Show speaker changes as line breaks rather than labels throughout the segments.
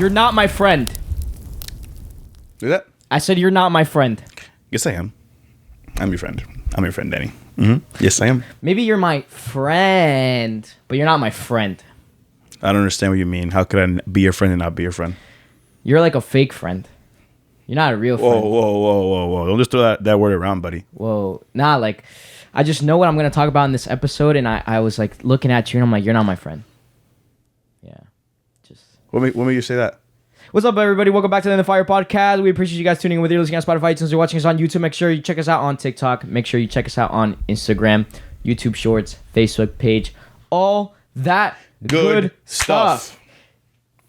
You're not my friend.
Do that?
I said you're not my friend.
Yes, I am. I'm your friend. I'm your friend, Danny. Mm-hmm. Yes, I am.
Maybe you're my friend, but you're not my friend.
I don't understand what you mean. How could I be your friend and not be your friend?
You're like a fake friend. You're not a real friend.
Whoa. Don't just throw that word around, buddy.
Whoa. Nah, like, I just know what I'm going to talk about in this episode, and I was, like, looking at you, and I'm like, you're not my friend. Yeah. Just...
What made you say that?
What's up, everybody? Welcome back to the In the Fire podcast. We appreciate you guys tuning in. Whether you're listening on Spotify, iTunes, or watching us on YouTube, make sure you check us out on TikTok. Make sure you check us out on Instagram, YouTube Shorts, Facebook page, all that good stuff.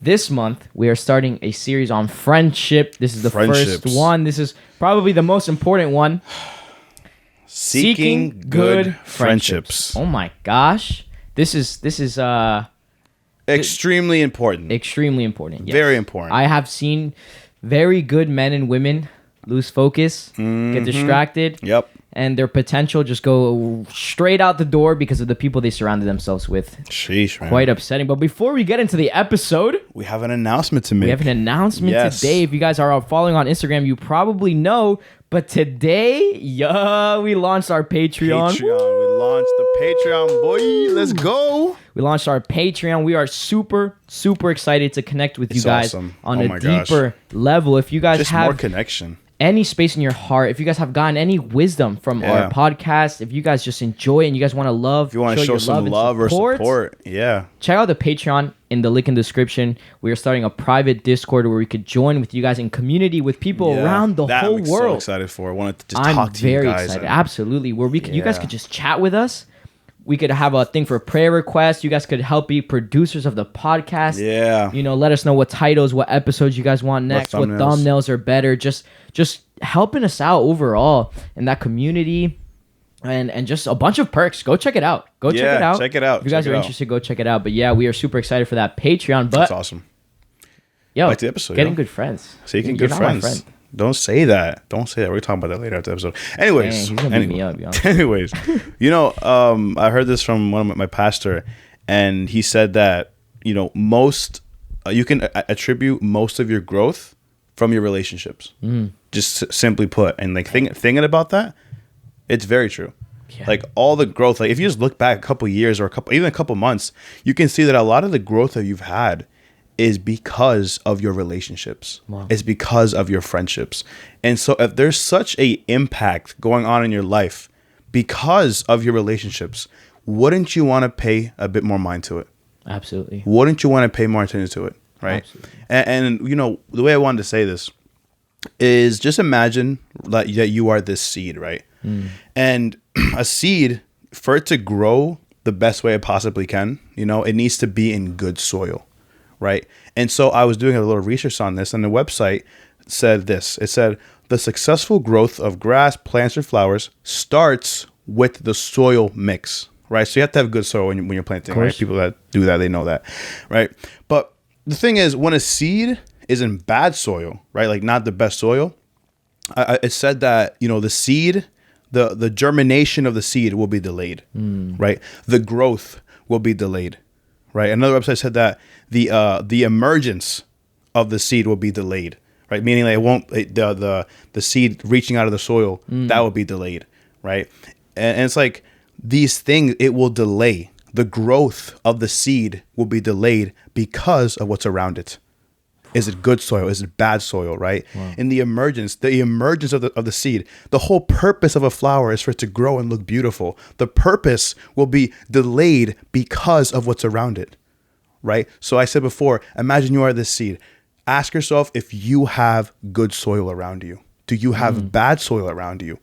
This month, we are starting a series on friendship. This is the first one. This is probably the most important one.
Seeking good friendships.
Oh my gosh. This is
extremely important.
Extremely important. Yes.
Very important.
I have seen very good men and women lose focus, get distracted.
Yep.
And their potential just go straight out the door because of the people they surrounded themselves with.
Sheesh, man.
Quite upsetting. But before we get into the episode,
we have an announcement to make.
We have an announcement today. If you guys are following on Instagram, you probably know. But today, we launched our Patreon.
We launched the Patreon, boy. Let's go.
We launched our Patreon. We are super, super excited to connect with you guys on a deeper level. If you guys
just
have
more connection,
any space in your heart, if you guys have gotten any wisdom from our podcast, if you guys just enjoy it and you guys want to love,
if you want to show some love or support,
check out the Patreon in the link in the description. We are starting a private Discord where we could join with you guys in community with people around the whole world.
I'm so excited for. I wanted to just talk to you guys.
I'm very excited. Absolutely. Where we could, you guys could just chat with us. We could have a thing for prayer requests. You guys could help be producers of the podcast.
Yeah.
You know, let us know what titles, what episodes you guys want next, what thumbnails are better. Just helping us out overall in that community and just a bunch of perks. Go check it out. Check it out.
Check it out.
If you guys are interested, go check it out. But yeah, we are super excited for that Patreon. But
that's awesome.
Yo,
like the episode,
getting good friends.
Seeking good friends. Don't say that. We're talking about that later after the episode. Anyways,
he's gonna beat me up, yo.
Anyways, I heard this from one of my pastor, and he said that you can attribute most of your growth from your relationships. Just simply put, and like thinking about that, it's very true. Yeah. Like all the growth, like if you just look back a couple years or even a couple months, you can see that a lot of the growth that you've had is because of your relationships. Wow. It's because of your friendships. And so if there's such a impact going on in your life because of your relationships, wouldn't you want to pay a bit more mind to it?
Absolutely.
Wouldn't you want to pay more attention to it? Right. Absolutely. And the way I wanted to say this is just imagine that you are this seed, right? And a seed, for it to grow the best way it possibly can, it needs to be in good soil. Right. And so I was doing a little research on this, and the website said this. It said the successful growth of grass, plants, or flowers starts with the soil mix. Right. So you have to have good soil when you're planting. Right. People that do that, they know that. Right. But the thing is, when a seed is in bad soil, right, like not the best soil, it said that, the seed, the germination of the seed will be delayed. Right. The growth will be delayed. Right. Another website said that the emergence of the seed will be delayed. Right. Meaning like it won't the seed reaching out of the soil, that will be delayed. Right. And it's like these things, it will delay. The growth of the seed will be delayed because of what's around it. Is it good soil? Is it bad soil? Right. Wow. In the emergence of the seed, the whole purpose of a flower is for it to grow and look beautiful. The purpose will be delayed because of what's around it. Right. So I said before, imagine you are this seed. Ask yourself if you have good soil around you. Do you have bad soil around you?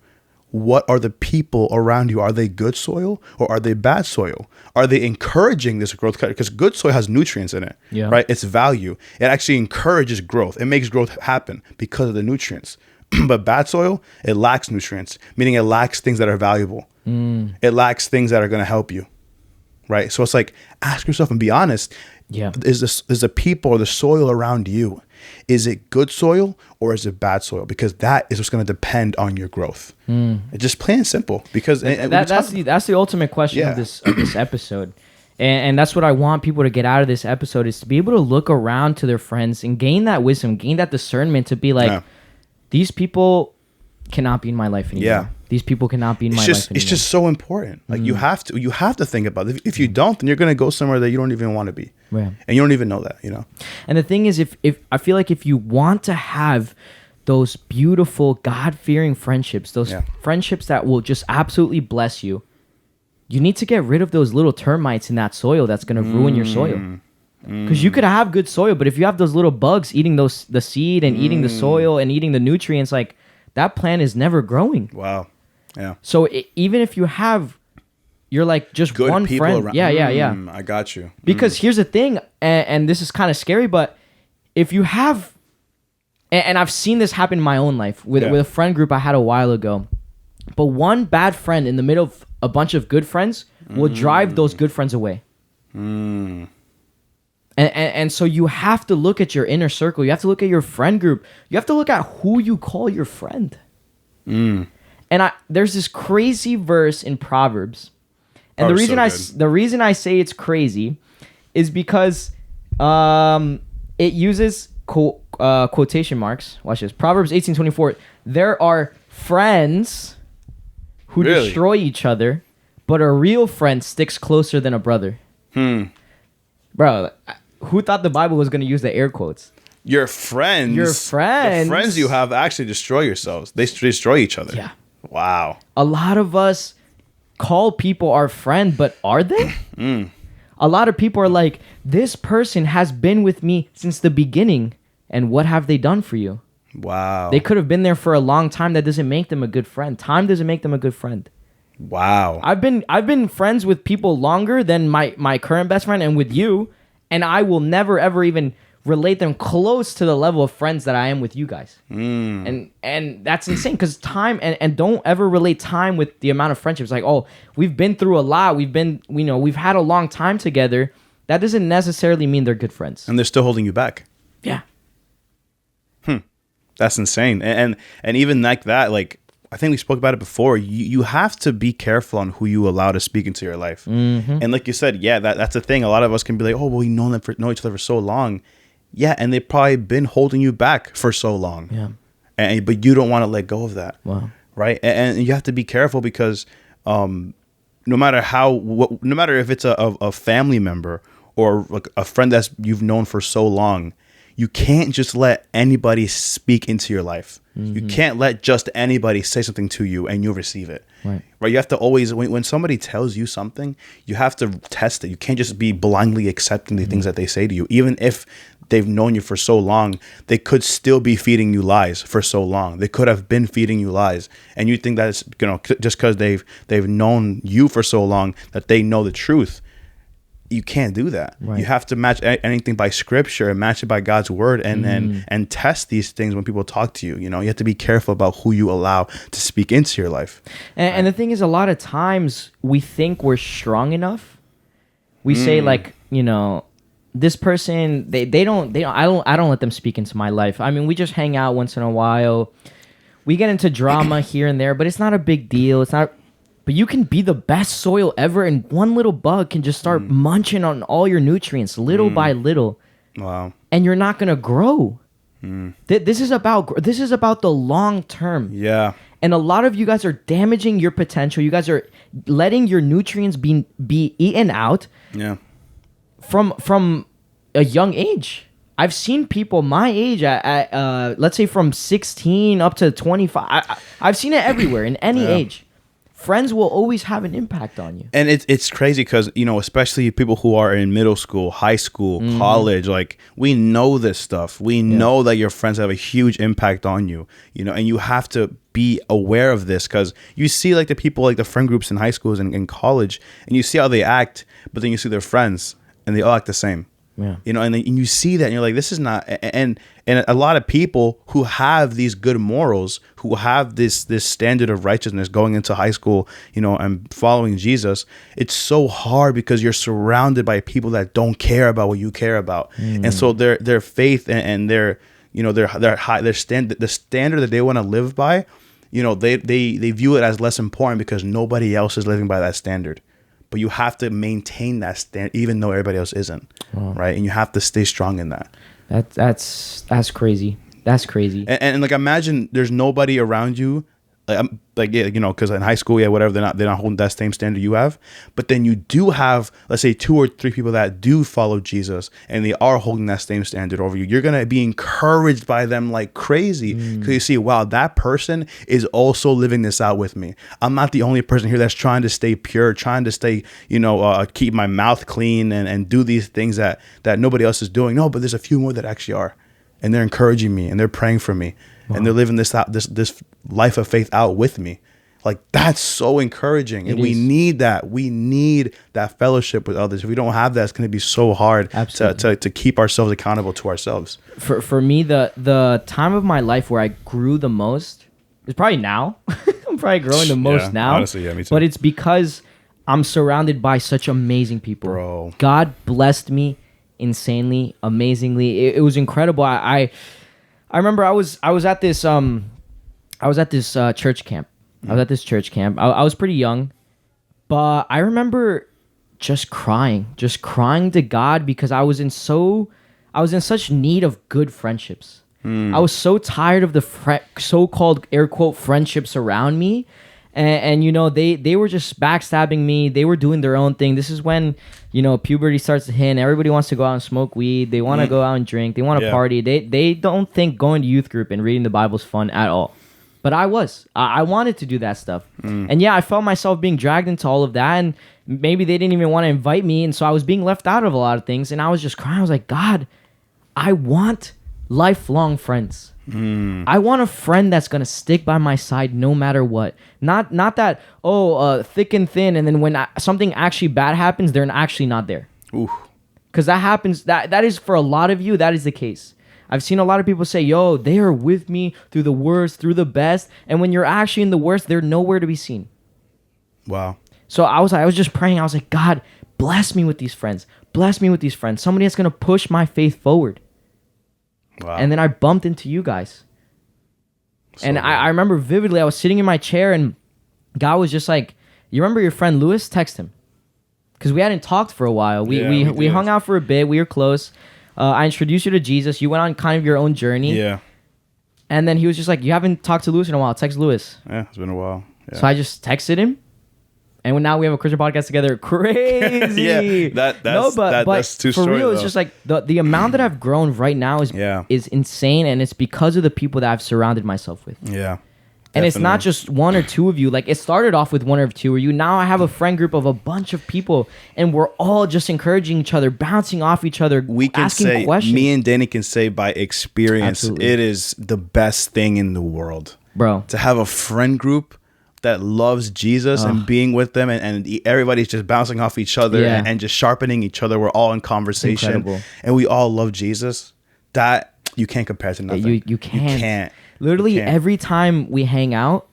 What are the people around you? Are they good soil or are they bad soil? Are they encouraging this growth? Because good soil has nutrients in it, right? It's value. It actually encourages growth. It makes growth happen because of the nutrients. But bad soil, it lacks nutrients, meaning it lacks things that are valuable. It lacks things that are going to help you, right? So it's like, ask yourself and be honest. Yeah. Is the people or the soil around you, is it good soil or is it bad soil? Because that is what's going to depend on your growth. It's just plain and simple. Because
that's the ultimate question of this episode. And that's what I want people to get out of this episode, is to be able to look around to their friends and gain that wisdom, gain that discernment to be like, these people cannot be in my life anymore. Yeah. These people cannot be in my life anymore.
It's just so important. Like you have to think about it. If you don't, then you're going to go somewhere that you don't even want to be.
Yeah.
And you don't even know that, you know?
And the thing is, if I feel like if you want to have those beautiful God-fearing friendships, those friendships that will just absolutely bless you, you need to get rid of those little termites in that soil that's going to ruin your soil. Because you could have good soil, but if you have those little bugs eating the seed and eating the soil and eating the nutrients, like that plant is never growing.
Wow. Yeah.
So even if you're like just good one friend. Around. Yeah.
I got you.
Because here's the thing, and this is kind of scary, but if you have, and I've seen this happen in my own life with a friend group I had a while ago, but one bad friend in the middle of a bunch of good friends will drive those good friends away. And so you have to look at your inner circle. You have to look at your friend group. You have to look at who you call your friend. And there's this crazy verse in Proverbs. And the reason I say it's crazy is because it uses quotation marks. Watch this. Proverbs 18:24. There are friends who destroy each other, but a real friend sticks closer than a brother. Bro, who thought the Bible was going to use the air quotes?
Your friends. The friends you have actually destroy yourselves. They destroy each other.
Yeah.
Wow.
A lot of us call people our friend, but are they? A lot of people are like, this person has been with me since the beginning, and what have they done for you?
Wow.
They could have been there for a long time. That doesn't make them a good friend. Time doesn't make them a good friend.
Wow.
I've been friends with people longer than my current best friend and with you, and I will never ever even relate them close to the level of friends that I am with you guys. And that's insane, because time and don't ever relate time with the amount of friendships. Like, oh, we've been through a lot. We've had a long time together. That doesn't necessarily mean they're good friends.
And they're still holding you back.
Yeah.
That's insane. And even like that, like, I think we spoke about it before. You have to be careful on who you allow to speak into your life. And like you said, that's the thing. A lot of us can be like, oh, well, we know each other for so long. Yeah, and they've probably been holding you back for so long. Yeah. But you don't want to let go of that.
Wow.
Right? And you have to be careful, because no matter if it's a family member or like a friend that you've known for so long, you can't just let anybody speak into your life. You can't let just anybody say something to you and you'll receive it. Right? You have to always, when somebody tells you something, you have to test it. You can't just be blindly accepting the things that they say to you. Even if they've known you for so long, they could still be feeding you lies for so long. They could have been feeding you lies. And you think that it's, just because they've known you for so long that they know the truth. You can't do that. Right. You have to match anything by scripture and match it by God's word, and test these things when people talk to you. You have to be careful about who you allow to speak into your life.
And the thing is, a lot of times we think we're strong enough. We say like, this person, I don't let them speak into my life. I mean, we just hang out once in a while. We get into drama here and there, but it's not a big deal. But you can be the best soil ever, and one little bug can just start munching on all your nutrients little by little.
Wow.
And you're not going to grow. This is about the long term.
Yeah.
And a lot of you guys are damaging your potential. You guys are letting your nutrients be eaten out.
Yeah.
From a young age. I've seen people my age at let's say from 16 up to 25. I've seen it everywhere in any age. Friends will always have an impact on you.
And it's crazy because, especially people who are in middle school, high school, college, like, we know this stuff. We know that your friends have a huge impact on you, and you have to be aware of this, because you see like the people, like the friend groups in high schools and in college, and you see how they act, but then you see their friends and they all act the same. Yeah. And you see that and you're like, this is not, and a lot of people who have these good morals, who have this standard of righteousness going into high school, and following Jesus, it's so hard because you're surrounded by people that don't care about what you care about. And so their faith and their the standard that they want to live by, they view it as less important because nobody else is living by that standard. but you have to maintain that stand even though everybody else isn't. Right? And you have to stay strong in that.
That's crazy. That's crazy.
And like, imagine there's nobody around you, like yeah, because in high school, whatever, they're not holding that same standard you have. But then you do have, let's say, 2 or 3 people that do follow Jesus, and they are holding that same standard over you. You're gonna be encouraged by them like crazy, because you see, wow, that person is also living this out with me. I'm not the only person here that's trying to stay pure, trying to stay, keep my mouth clean and do these things that nobody else is doing. No, but there's a few more that actually are, and they're encouraging me and they're praying for me. Wow. And they're living this out, this life of faith out with me. Like, that's so encouraging. And we need that. We need that fellowship with others. If we don't have that, it's going to be so hard to keep ourselves accountable to ourselves.
For me, the time of my life where I grew the most is probably now. I'm probably growing the most now.
Honestly, yeah, me too.
But it's because I'm surrounded by such amazing people.
Bro.
God blessed me insanely, amazingly. It was incredible. I remember I was at this church camp. I was at this church camp. I was pretty young, but I remember just crying to God, because I was in such need of good friendships. I was so tired of the so-called air quote friendships around me. And they were just backstabbing me. They were doing their own thing. This is when, puberty starts to hit and everybody wants to go out and smoke weed. They want to go out and drink. They want to party. They don't think going to youth group and reading the Bible is fun at all. But I wanted to do that stuff. And I felt myself being dragged into all of that. And maybe they didn't even want to invite me. And so I was being left out of a lot of things. And I was just crying. I was like, God, I want lifelong friends. I want a friend that's going to stick by my side no matter what. Not that, thick and thin, and then when something actually bad happens, they're actually not there. Because that happens, that is for a lot of you, that is the case. I've seen a lot of people say, yo, they are with me through the worst, through the best, and when you're actually in the worst, they're nowhere to be seen.
Wow.
So I was just praying. I was like, God, bless me with these friends. Bless me with these friends. Somebody that's going to push my faith forward. Wow. And then I bumped into you guys. So and I remember vividly, I was sitting in my chair and God was just like, you remember your friend Lewis? Text him. Because we hadn't talked for a while. We hung out for a bit. We were close. I introduced you to Jesus. You went on kind of your own journey. Yeah. And then he was just like, you haven't talked to Lewis in a while. Text Lewis.
Yeah, it's been a while. Yeah.
So I just texted him. And now we have a Christian podcast together. Crazy.
That's too
for
short,
real,
though.
it's just like the amount that I've grown right now is insane, and it's because of the people that I've surrounded myself with.
Yeah.
And it's not just 1 or 2 of you. Like, it started off with 1 or 2 of you. Now I have a friend group of a bunch of people, and we're all just encouraging each other, bouncing off each other, asking questions.
Me and Danny can say by experience,
Absolutely.
It is the best thing in the world.
Bro.
To have a friend group that loves Jesus and being with them, and everybody's just bouncing off each other and just sharpening each other. We're all in conversation, and we all love Jesus. That you can't compare to nothing.
You can't.
You can't.
Literally,
you can't.
Every time we hang out,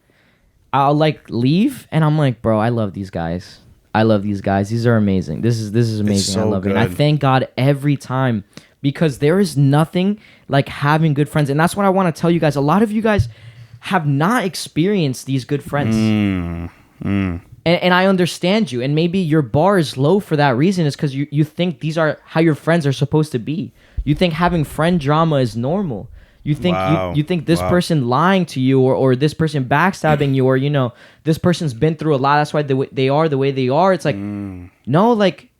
I'll like leave, and I'm like, bro, I love these guys. I love these guys. These are amazing. This is amazing.
So
I love
good.
it. And I thank God every time, because there is nothing like having good friends, and that's what I want to tell you guys. A lot of you guys have not experienced these good friends. And I understand you. And maybe your bar is low for that reason, is because you think these are how your friends are supposed to be. You think having friend drama is normal. You think you think this person lying to you or this person backstabbing you, or this person's been through a lot. That's why they are the way they are. It's like no, like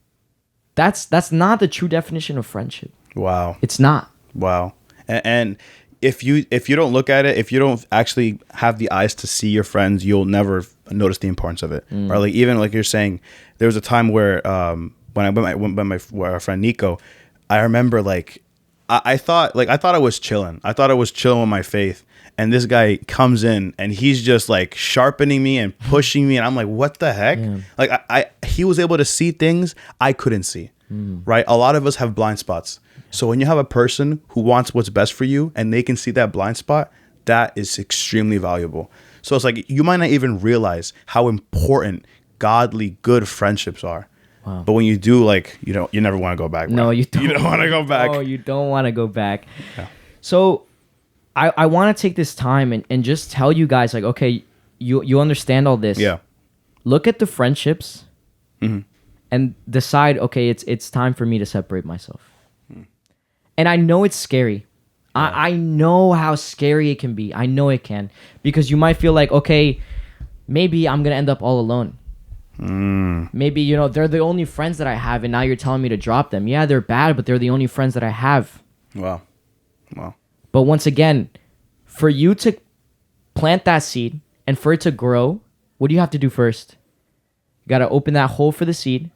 that's not the true definition of friendship. Wow. It's not.
Wow. And if you don't look at it, if you don't actually have the eyes to see your friends, you'll never notice the importance of it. Or like, even like you're saying, there was a time where when I went with our friend Nico, I remember like I thought I was chilling. I thought I was chilling with my faith, and this guy comes in and he's just like sharpening me and pushing me, and I'm like, what the heck? Yeah. Like he was able to see things I couldn't see. Right? A lot of us have blind spots. So when you have a person who wants what's best for you and they can see that blind spot, that is extremely valuable. So it's like, you might not even realize how important godly, good friendships are. Wow. But when you do, like, you never want to go back. Bro.
No, you don't.
You don't want to go back.
No, you don't want to go back. Yeah. So I want to take this time and just tell you guys, like, okay, you understand all this.
Yeah.
Look at the friendships and decide, okay, it's time for me to separate myself. And I know it's scary. I know how scary it can be. I know it can, because you might feel like, okay, maybe I'm gonna end up all alone. Maybe, you know, they're the only friends that I have, and now you're telling me to drop them. Yeah, they're bad, but they're the only friends that I have.
Wow.
But once again, for you to plant that seed and for it to grow, what do you have to do first? You got to open that hole for the seed.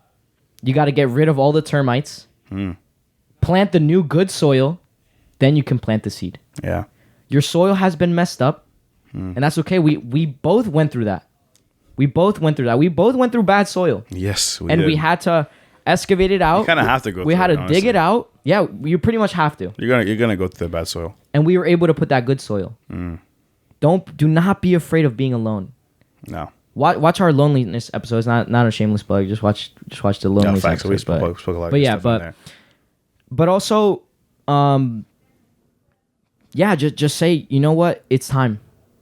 You got to get rid of all the termites. Plant the new good soil. Then you can plant the seed.
Yeah.
Your soil has been messed up, and that's okay. We both went through that. We both went through bad soil.
Yes,
we had to excavate it out.
You kind of have to go.
We had to dig it out. Yeah, you pretty much have to.
You're gonna go through the bad soil.
And we were able to put that good soil. Do not be afraid of being alone.
No.
Watch our loneliness episodes. Not a shameless plug. Just watch the loneliness episodes.
We spoke a lot.
But yeah, but also, yeah, just say, you know what? It's time.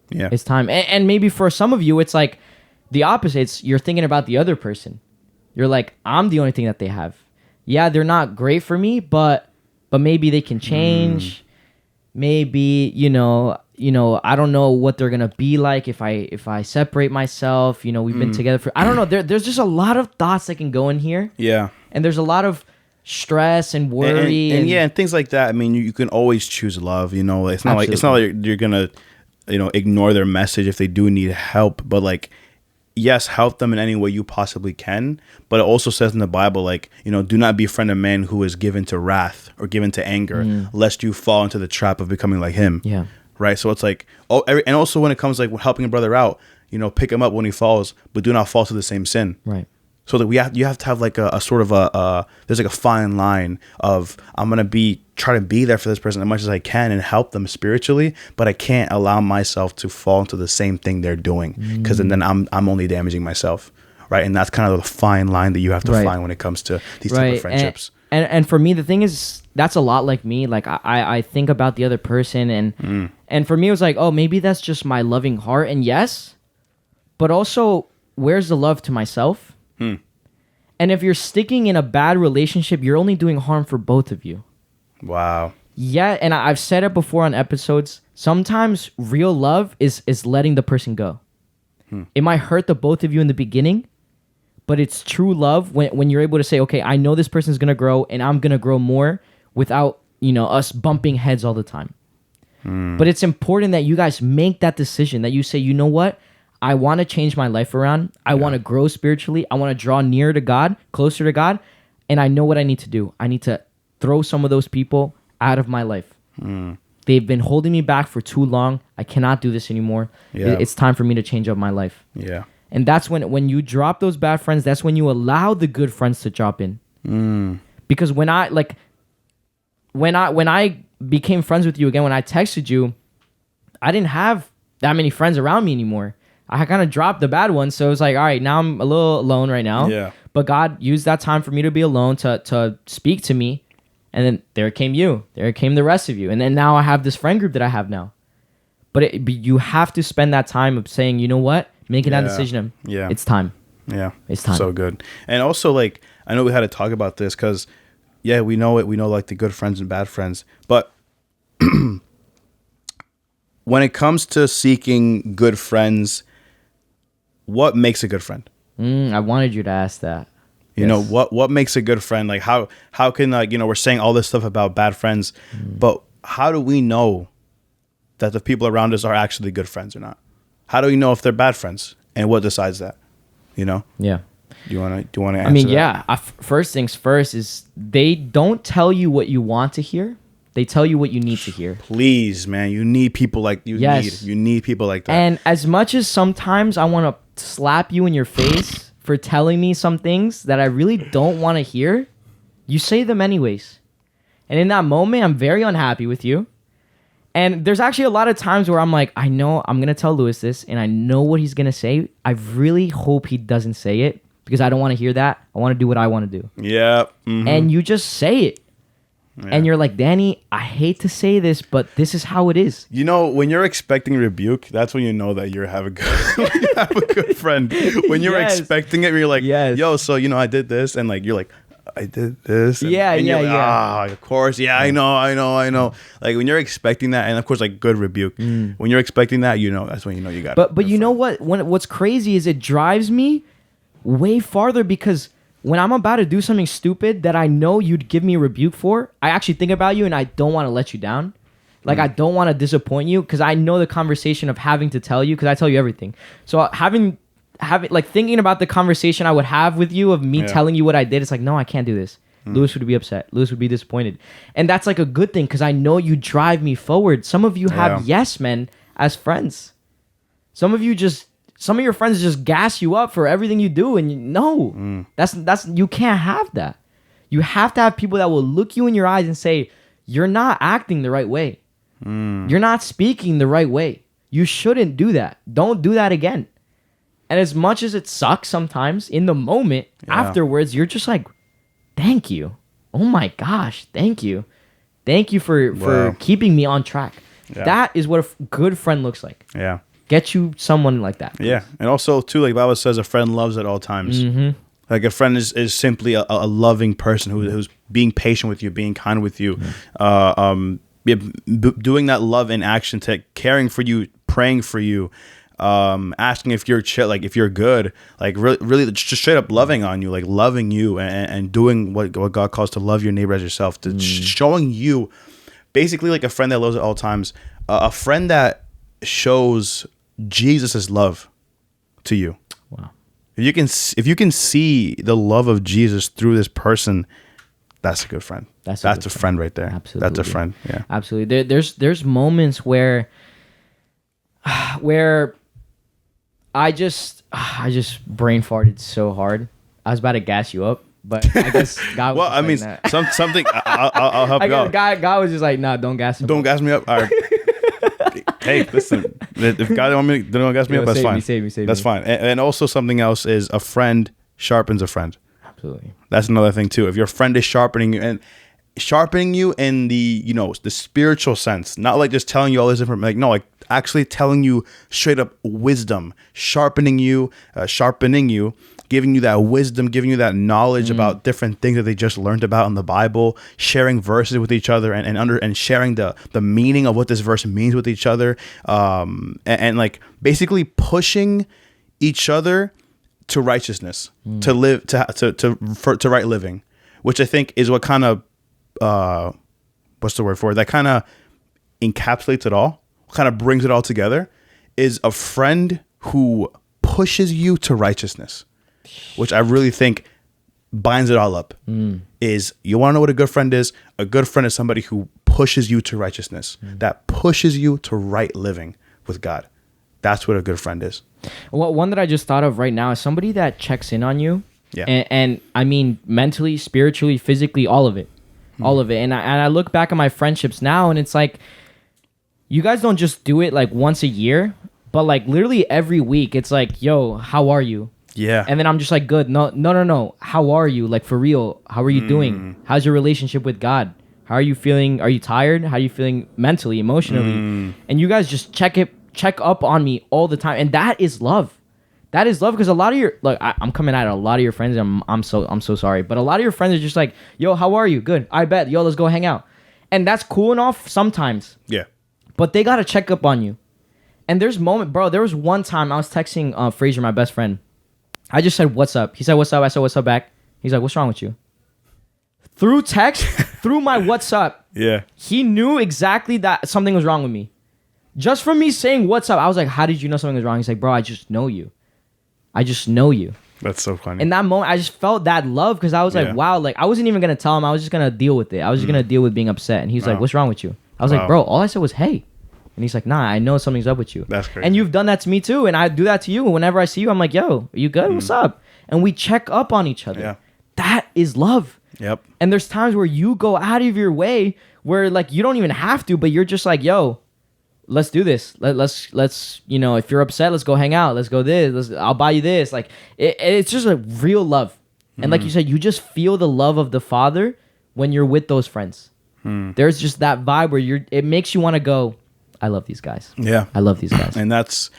Yeah.
It's time. And maybe for some of you, it's like the opposite. You're thinking about the other person. You're like, I'm the only thing that they have. Yeah, they're not great for me, but maybe they can change. Maybe, you know, I don't know what they're gonna be like if I separate myself. You know, we've been together for, I don't know. There's just a lot of thoughts that can go in here.
Yeah.
And there's a lot of stress and worry
and things like that. I mean, you can always choose love. You know, it's not like you're gonna, you know, ignore their message if they do need help. But like, yes, help them in any way you possibly can. But it also says in the Bible, like, you know, do not befriend a man who is given to wrath or given to anger, lest you fall into the trap of becoming like him.
Yeah.
Right. So it's like, and also when it comes like helping a brother out, you know, pick him up when he falls, but do not fall to the same sin.
Right.
So that you have to have like a sort of there's like a fine line of, I'm gonna try to be there for this person as much as I can and help them spiritually, but I can't allow myself to fall into the same thing they're doing, because then I'm only damaging myself, right? And that's kind of the fine line that you have to find when it comes to these type of friendships.
And for me, the thing is, that's a lot like me. Like I think about the other person, and for me, it was like, oh, maybe that's just my loving heart, and yes, but also, where's the love to myself? And if you're sticking in a bad relationship, you're only doing harm for both of you.
Wow.
Yeah, and I've said it before on episodes. Sometimes real love is letting the person go. It might hurt the both of you in the beginning, but it's true love when you're able to say, okay, I know this person's going to grow and I'm going to grow more without, you know, us bumping heads all the time. But it's important that you guys make that decision, that you say, you know what? I want to change my life around. I want to grow spiritually. I want to draw nearer to God, closer to God. And I know what I need to do. I need to throw some of those people out of my life. They've been holding me back for too long. I cannot do this anymore.
Yeah.
It's time for me to change up my life.
Yeah.
And that's when you drop those bad friends, that's when you allow the good friends to drop in. Because when I became friends with you again, when I texted you, I didn't have that many friends around me anymore. I kind of dropped the bad ones, so it was like, all right, now I'm a little alone right now.
Yeah.
But God used that time for me to be alone, to speak to me, and then there came you. There came the rest of you, and then now I have this friend group that I have now. But you have to spend that time of saying, you know what, making that decision.
Yeah.
It's time.
Yeah.
It's time.
So good. And also, like, I know we had to talk about this because, yeah, we know it. We know like the good friends and bad friends, but when it comes to seeking good friends, what makes a good friend?
I wanted you to ask that.
You know, what makes a good friend? Like how can, like, you know, we're saying all this stuff about bad friends, but how do we know that the people around us are actually good friends or not? How do we know if they're bad friends, and what decides that? You know?
Yeah.
Do you want to answer?
I mean,
that?
yeah. First things first is they don't tell you what you want to hear. They tell you what you need to hear.
Please, man, you need people like you need people like that.
And as much as sometimes I want to slap you in your face for telling me some things that I really don't want to hear, you say them anyways. And in that moment, I'm very unhappy with you. And there's actually a lot of times where I'm like, I know I'm going to tell Lewis this, and I know what he's going to say. I really hope he doesn't say it, because I don't want to hear that. I want to do what I want to do.
Yeah. Mm-hmm.
And you just say it. And you're like, Danny, I hate to say this, but this is how it is.
You know, when you're expecting rebuke, that's when you know that you have a good friend. When you're expecting it, you're like, yo, so, you know, I did this. And like, you're like, I did this. And, and you're like, ah, of course. Yeah, I know. Like when you're expecting that, and of course, like good rebuke. When you're expecting that, you know, that's when you know you got it.
But you know what? What's crazy is it drives me way farther, because when I'm about to do something stupid that I know you'd give me a rebuke for, I actually think about you and I don't want to let you down. Like I don't want to disappoint you, because I know the conversation of having to tell you, because I tell you everything. So having like thinking about the conversation I would have with you of me telling you what I did, it's like, no, I can't do this. Lewis would be upset. Lewis would be disappointed. And that's like a good thing, because I know you drive me forward. Some of you have yes men as friends. Some of your friends just gas you up for everything you do, and that's you can't have that. You have to have people that will look you in your eyes and say, you're not acting the right way. You're not speaking the right way. You shouldn't do that. Don't do that again. And as much as it sucks sometimes, in the moment, afterwards, you're just like, thank you. Oh my gosh, thank you. Thank you for keeping me on track. Yeah. That is what a good friend looks like.
Yeah.
Get you someone like that. Please.
Yeah. And also, too, like the Bible says, a friend loves at all times. Like a friend is simply a loving person who's being patient with you, being kind with you, doing that love in action, caring for you, praying for you, asking if you're if you're good, like really just straight up loving on you, like loving you and doing what God calls to love your neighbor as yourself, showing you basically like a friend that loves at all times, a friend that shows Jesus' love to you.
Wow.
If you can see the love of Jesus through this person, that's a good friend. That's a friend right there.
Absolutely.
That's a friend. Yeah.
Absolutely. There's moments where I just brain farted so hard. I was about to gas you up, but I guess God was
I mean, something I'll help you out.
God was just like, nah, don't gas me.
Don't gas me up. All right. Hey, listen. If God don't gas me up, that's fine.
Save me.
That's fine. And also something else is a friend sharpens a friend.
Absolutely.
That's another thing too. If your friend is sharpening you in the, you know, the spiritual sense, not like just telling you all this different, like no, like actually telling you straight up wisdom, sharpening you, giving you that wisdom, giving you that knowledge about different things that they just learned about in the Bible, sharing verses with each other and sharing the meaning of what this verse means with each other, and like basically pushing each other to righteousness, to live to right living, which I think is what kind of what's the word for it? That kind of encapsulates it all, kind of brings it all together, is a friend who pushes you to righteousness, which I really think binds it all up. Is you want to know what a good friend is? A good friend is somebody who pushes you to righteousness, that pushes you to right living with God. That's what a good friend is.
Well, one that I just thought of right now is somebody that checks in on you.
Yeah.
And I mean, mentally, spiritually, physically, all of it. All of it. And I look back at my friendships now, and it's like, you guys don't just do it like once a year, but like literally every week. It's like, yo, how are you?
Yeah.
And then I'm just like, good. No. How are you? Like, for real. How are you doing? How's your relationship with God? How are you feeling? Are you tired? How are you feeling mentally, emotionally? And you guys just check up on me all the time. And that is love. That is love, because a lot of your, like, I'm coming at a lot of your friends, and I'm so sorry, but a lot of your friends are just like, yo, how are you? Good. I bet. Yo, let's go hang out. And that's cool and off sometimes.
Yeah.
But they got to check up on you. And there was one time I was texting Fraser, my best friend. I just said, what's up? He said, what's up? I said, what's up back? He's like, what's wrong with you? Through text, through my what's up.
Yeah.
He knew exactly that something was wrong with me. Just from me saying what's up, I was like, how did you know something was wrong? He's like, bro, I just know you.
That's so funny.
In that moment, I just felt that love, because I was like, wow, like I wasn't even going to tell him. I was just going to deal with it. I was just going to deal with being upset. And he's like, what's wrong with you? I was like, bro, all I said was, hey. And he's like, nah, I know something's up with you.
That's crazy.
And you've done that to me too. And I do that to you. Whenever I see you, I'm like, yo, are you good? What's up? And we check up on each other.
Yeah.
That is love.
Yep.
And there's times where you go out of your way where like you don't even have to, but you're just like, yo, let's do this. Let's you know, if you're upset, let's go hang out. Let's go this. I'll buy you this. Like it's just a real love. And like you said, you just feel the love of the Father when you're with those friends. There's just that vibe where it makes you want to go, I love these guys.
Yeah.
I love these guys.
And that's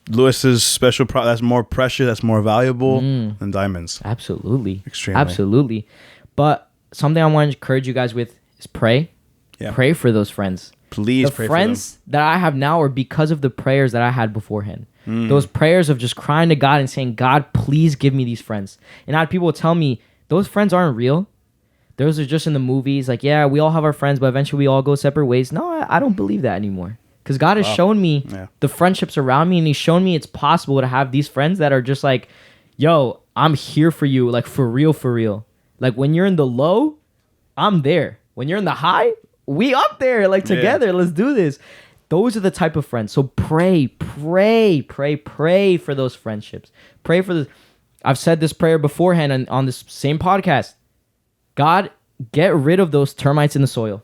Lewis's special that's more precious, that's more valuable than diamonds.
Absolutely.
Extremely.
Absolutely. But something I want to encourage you guys with is pray.
Yeah.
Pray for those friends.
Please
the
pray
friends
for them.
that I have now are because of the prayers that I had beforehand. Those prayers of just crying to God and saying, God, please give me these friends. And I had people tell me, those friends aren't real. Those are just in the movies. Like, yeah, we all have our friends, but eventually we all go separate ways. No, I don't believe that anymore. Because God has shown me the friendships around me, and he's shown me it's possible to have these friends that are just like, yo, I'm here for you, like for real, for real. Like when you're in the low, I'm there. When you're in the high, we up there, like together. Let's do this. Those are the type of friends. So pray for those friendships. Pray for the. I've said this prayer beforehand on this same podcast. God, get rid of those termites in the soil.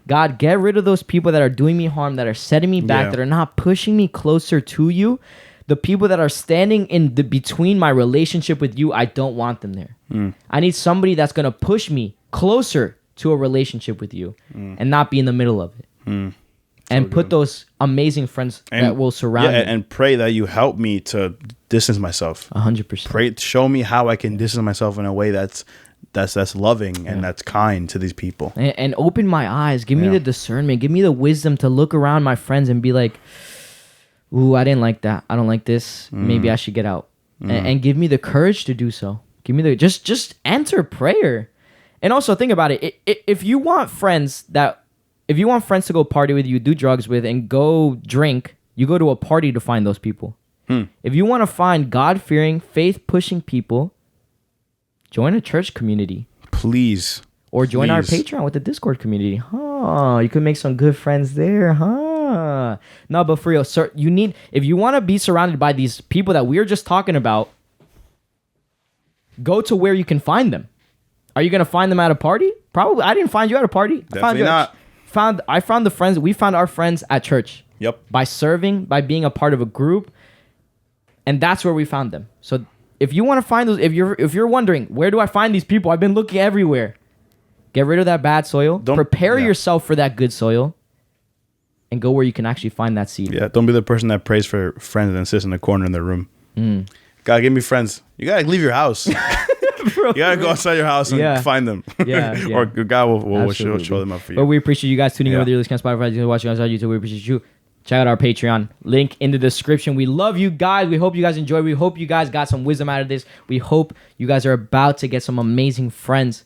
God, get rid of those people that are doing me harm, that are setting me back, that are not pushing me closer to you. The people that are standing in the between my relationship with you, I don't want them there. I need somebody that's going to push me closer to a relationship with you and not be in the middle of it. And put those amazing friends that will surround me.
And pray that you help me to distance myself.
100%.
Pray, show me how I can distance myself in a way that's loving and that's kind to these people.
And open my eyes. Give me the discernment. Give me the wisdom to look around my friends and be like, ooh, I didn't like that. I don't like this. Maybe I should get out. And give me the courage to do so. Give me the just answer prayer. And also think about it. If you want friends to go party with you, do drugs with, and go drink, you go to a party to find those people. If you want to find God-fearing, faith-pushing people, join a church community.
Please.
Or join our Patreon with the Discord community. You could make some good friends there, No, but for real, sir, if you want to be surrounded by these people that we're just talking about, go to where you can find them. Are you going to find them at a party? Probably. I didn't find you at a party.
Definitely not.
I found the friends. We found our friends at church.
Yep.
By serving, by being a part of a group, and that's where we found them. So if you want to find those, if you're wondering where do I find these people, I've been looking everywhere. Get rid of that bad soil. Prepare yourself for that good soil, and go where you can actually find that seed.
Yeah. Don't be the person that prays for friends and then sits in the corner in their room. God, give me friends. You gotta leave your house. You gotta go outside your house and find them. Or God will show them up for you.
But we appreciate you guys tuning in with your listening on Spotify, watching us on YouTube. We appreciate you. Check out our Patreon. Link in the description. We love you guys. We hope you guys enjoyed. We hope you guys got some wisdom out of this. We hope you guys are about to get some amazing friends.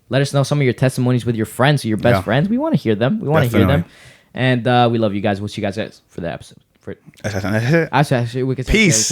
Let us know some of your testimonies with your friends, your best friends. We want to hear them. We want to hear them. And we love you guys. We'll see you guys for the episode.
Peace.